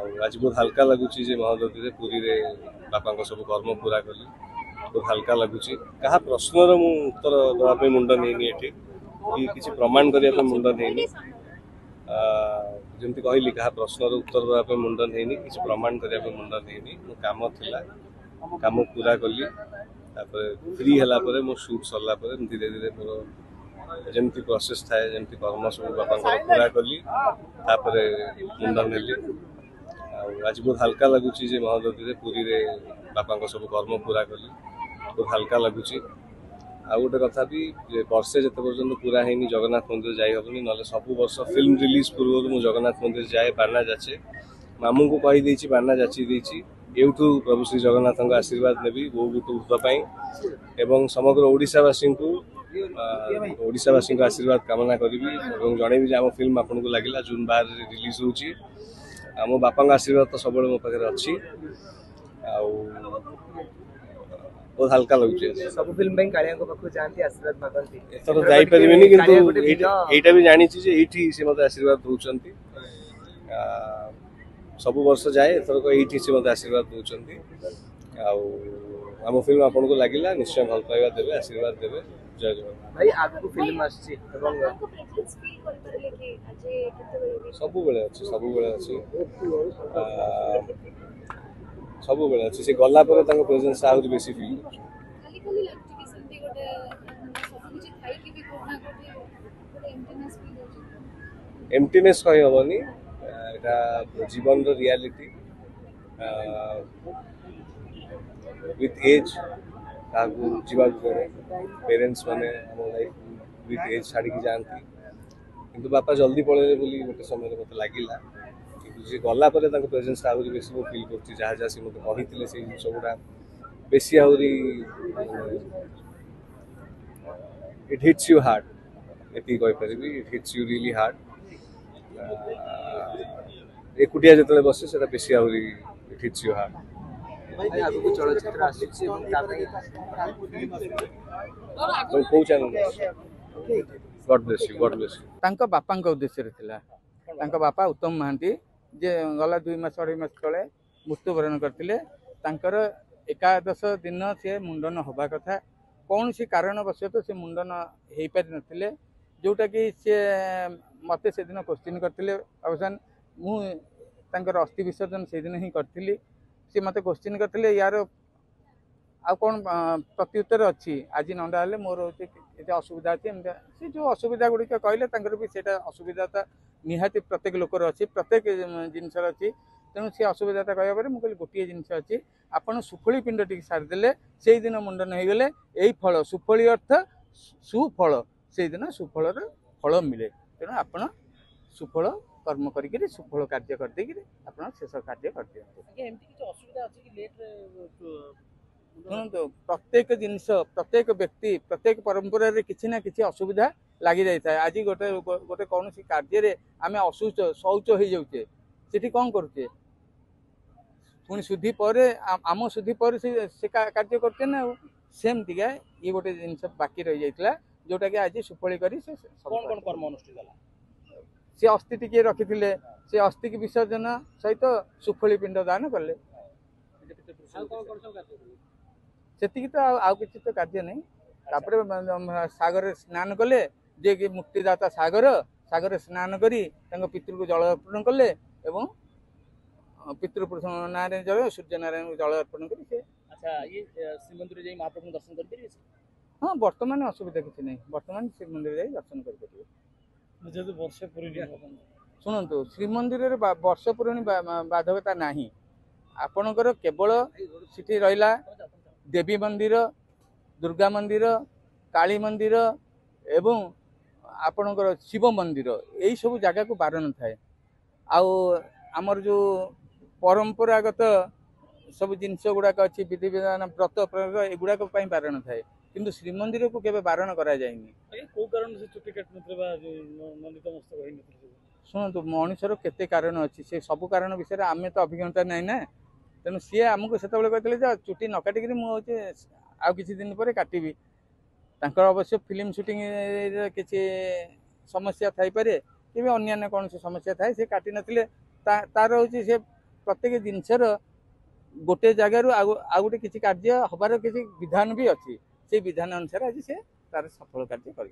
आज बहुत हल्का लगुच महादती पुरी बापा सब कर्म पूरा कली बहुत हल्का लगुच क्या प्रश्नर मु उत्तर देवाई मुंड नहीं कि किसी प्रमाण करने मुंड नहीं जमी कहली क्या प्रश्नर उत्तर देवाई मुंड नहीं किसी प्रमाण करने मुंड नहीं मो कम था कम पूरा कली फ्री है मो शूट सरला धीरे धीरे मोर जमी प्रोसेस थाए जमी कर्म सब बापा पूरा कली मुंड नेली आज बहुत हल्का लगुच महादती पुरी बापा सब कर्म पूरा कली बहुत हल्का लगुच आ गोटे कथा भी वर्षे जिते पर्यटन पूरा है जगन्नाथ मंदिर जाई हेनी ना सब वर्ष फिल्म रिलीज पूर्व मुझे जगन्नाथ मंदिर जाए बाना जाचे मामू को कहीदे बाना जाची एवठू प्रभु श्री जगन्नाथ आशीर्वाद नेबी बो बुटुपाई एवं समग्र ओडिशावासी को ओडिशावासी आशीर्वाद कामना करी जनइबी आम फिल्म आपन को लगे जून 12 रिलीज होची मो बापा आशीर्वाद तो सब मो पाखे अच्छी बहुत हल्का लगे सब फिल्म कालिया पाखु जाती आशीर्वाद मागती एथर जाई परिबेनी किंतु एटा भी जानी छी जे एठी से मते आशीर्वाद दोचंती सब वर्ष जाए एथर को एठी से मते आशीर्वाद दोचंती आम फिल्म आपन को लागिला निश्चय भल पाइबा देबे आशीर्वाद देबे जय जगन्नाथ भाई आगु फिल्म आछि एवं सब बेले अच्छे सब बेले अच्छे सब बेले अच्छे से गला पर तांको प्रेजेंस आउर बेसी फील एम्प्टीनेस कहि हबनी एटा जीवन रो रियलिटी विथ एज ताकू जीवा पेरेंट्स माने हमर लाइफ विथ एज छाड़ी की जानती किंतु बापा जल्दी पळेले बोली गोटे समय मते लागिला किंतु जे गला परे तांको प्रेजेंस आउरी बेसी मो फील करछि जहा जहा से मते कहितले से सब गुडा बेसी आउरी इट हिट्स यू हार्ड एती कहि परबी it hits you really hard एकुटिया जतले बसे सेटा बेसी आउरी इट हिट्स यू हार्ड भाई आगु चलचित्र आछि एवं तापे तो को channel God bless you God bless you तांका बापांक उद्देश्य थिला तांका बापा उत्तम महांती जे गला 2 मास 2.5 मास तले मृत्युवरण करथिले तांकर एकादश दिन से मुंडन होबा कथा कौन सी कारणवशत से मुंडन हो पारि नथिले जोटा कि से मते से दिन क्वेश्चन करथिले अवसान मु तांकर अस्थि विसर्जन से दिन ही करथिली से मते क्वेश्चन करथिले यार आ कौन प्रत्युत्तर अच्छी आज नंदा हेल्ले मोर होते असुविधा अच्छी से जो असुविधा गुड़िक कहले भी से असुविधा निहाती प्रत्येक लोकर अच्छी प्रत्येक जिनस अच्छी तेणु से असुविधा कहवा पर मुझे गोटे जिनस अच्छी आपड़ सुफली पिंड टी सारिदे से दिन मुंडन हो गले यही फल सुफली अर्थ सुफल से दिन सुफल फल मिले तेणु आपड़ सुफल कर्म करी सुफल कार्य करदे आप शेष कार्य कर शुणु प्रत्येक जिनस प्रत्येक व्यक्ति प्रत्येक परंपरा किसी ना किसी असुविधा लगी जाए आज गोटे गोटे कौन कार्य आम अशौच शौच हो जाऊे से कौन करुचे पुणी शुद्धि पर आम शुद्धि पर से कार्य करते ना सेमतिका ये गोटे जिनस बाकी रही जाता जोटा कि आज सुफली कर कर्म अनुष्ठित सी अस्थि टी रखी से अस्थि की विसर्जन सहित सुफली पिंड दान कले से तो आउ किसी तो कार्य नहीं सागर स्नान कले जे कि मुक्तिदाता सागर सागर स्नान करी पितृ को जल अर्पण कले एवं पितृपुरुष ना जल सूर्य नारायण को जल अर्पण कर अच्छा ये श्रीमंदिर जाई महाप्रभु दर्शन कर परिबे हाँ वर्तमान असुविधा किसी नहीं वर्तमान श्रीमंदिर जाई दर्शन कर परिबे जेतु वर्ष पुरी शुणु श्रीमंदिर वर्ष पुराणी बाधकता नहीं आपणकर केवल सिटी रहिला देवी मंदिर दुर्गा मंदिर काली मंदिर एवं आपणकर शिव मंदिर यही सब जगह को बारण थाए आमर जो परंपरागत सब जिनस गुड़ाक अच्छी विधि विधान व्रत एगुड़ाक बारण थाए किंतु श्रीमंदिर को केबे बारण करा जायनी को कारण से चुटी काट नथले बा नंदित मस्तक होई नथले शुणु मनुष्यर केते कारण अच्छी से सब कारण विषय आम तो अभिज्ञता नहीं ना तेणु सी आमको से कहते चुटी न काटिक मुझे आउ किसी दिन पर काटबी अवश्य फिल्म सुटिंग किसी समस्या थाई पारे कि अन्य कौन सी समस्या थाए से काटी नथिले तार हूँ से प्रत्येक जिनसर गोटे जगार आउ गोटे किसी कार्य हबार किसी विधान भी अच्छी से विधान अनुसार आज से तार सफल कार्य कर